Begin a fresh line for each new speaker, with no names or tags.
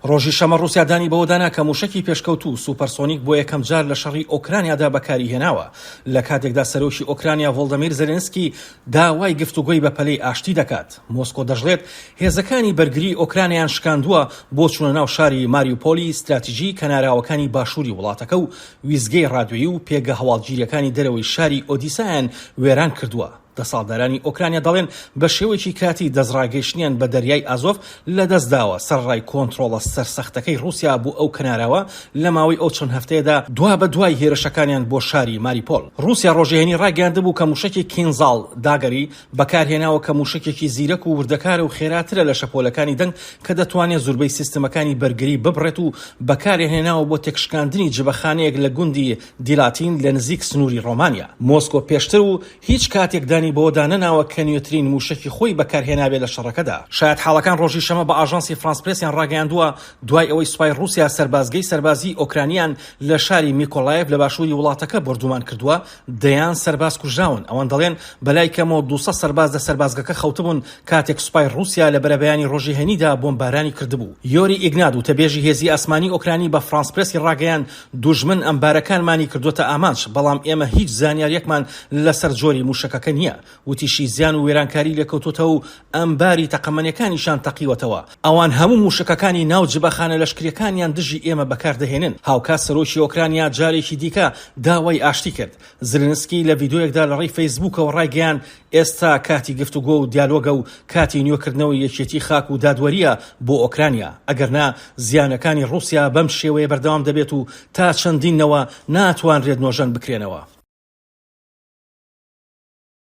ڕۆژی شەمە رووسیا دانی بەوەدانا کە موشکی پێشکەوتوو سوپەرسۆنیک بۆ یەکەم جار لە شەڕی ئۆکرانیادا بەکاری هێناوە لە کاتێکدا سەرۆکی ئۆکرانیا ڤۆڵدەمیر زێلێنسکی داوای گفتوگۆی بە پەلەی ئاشتی دەکات. مۆسکۆ دەژڵێت هێزەکانی بەرگری ئۆکرانیان شکاندووە بۆ چوونە ناو شاری ماریوپۆلی استراتیژی کەناراوەکانی باشووری وڵاتەکە و ویزگەی ڕادیۆیی و پێگە هەواڵگیریەکانی دەرەوەی شاری ئۆدیسایان وێران کردووە. دەسەڵاتدارانی ئۆکرانیا دەڵێن بە شێوەیەکی کاتی دەستڕاگەیشتنیان بە دەریای ئازۆف لەدەستداوە سەرڕای کۆنتڕۆڵە سەرسەختەکەی رووسیا بوو ئەو کەناراوە لە ماوەی ئەو چەند هەفتەیەدا دوا بە دوای هێرشەکانیان بۆ شاری ماریپۆل. رووسیا ڕۆژێنی ڕاگەاندبوو کە موشکی کینزاڵ داگەری بەکارهێناوە کە موشکێکی زیرەک و وردەکارە و خێراترە لە شەپۆلەکانی دەنگ کە دەتوانێت زوربەی سیستەمەکانی بەرگری ببڕێت و بەکارهێناوە بۆ تێکشکاندنی جبەخانەیەک لە گوندی دیلاتین لە نزیک سنووری ڕۆمانیا. مۆسکۆ پێشتر و هیچ کاتێکدا بۆدا نەناوە کە نیوترین موشکی خۆی بەکارهێنابێت لە شەڕەکەدا. شایەت حاڵەکان ڕۆژی شەمە بە ئاژانسی فرانس پرێسیان ڕاگەیاندووە دوای ئەوەی سوپای رووسیا سەربازگەی سەربازی ئۆکرانیان لە شاری میکۆلایف لە باشووری وڵاتەکە بردومان کردووە دەیان سەرباز کوژراون. ئەوان دەڵێن بەلای کەمەوە 200 سەرباز لە سەربازگەکە خەوتبوون کاتێک سوپای رووسیا لە بەرەبەیانی ڕۆژێهێنیدا بۆمبارانی کردبوو. یۆری ئیگناد و تەبێژی هێزی ئاسمانی ئۆکرانی بە فرانس پرێسی ڕاگەیان دوژمن ئەمبارەکانمانی کردوتە ئامانج بەڵام ئێمە هیچ زانیاریەکمان لەسەر جۆری موشکەکە نییە. وتیشی زیان و وێرانکاری لێکەوتوتەوە و ئەمباری تەقەمەنیەکانیشان تەقیوەتەوە. ئەوان هەموو موشکەکانی ناو جبەخانە لەشکریەکانیان دژی ئێمە بەکاردەهێنن. هاوکات سەرۆکی ئۆکرانیا جارێکی دیکە داوای ئاشتی کرد. زلنسکی لە ڤیدیۆیەکدا لە ڕێی فەیسبووکەوە ڕایگەیاند ئێستا کاتی گفتوگۆ و دیالۆگە و کاتی نوێکردنەوەی یەکێتی خاک و دادوەریە بۆ ئۆکرانیا. ئەگەرنا زیانەکانی رووسیا بەم شێوەیە بەردەوام دەبێت و تا چەندینەوە ناتوانرێت نۆژەن بکرێنەوە.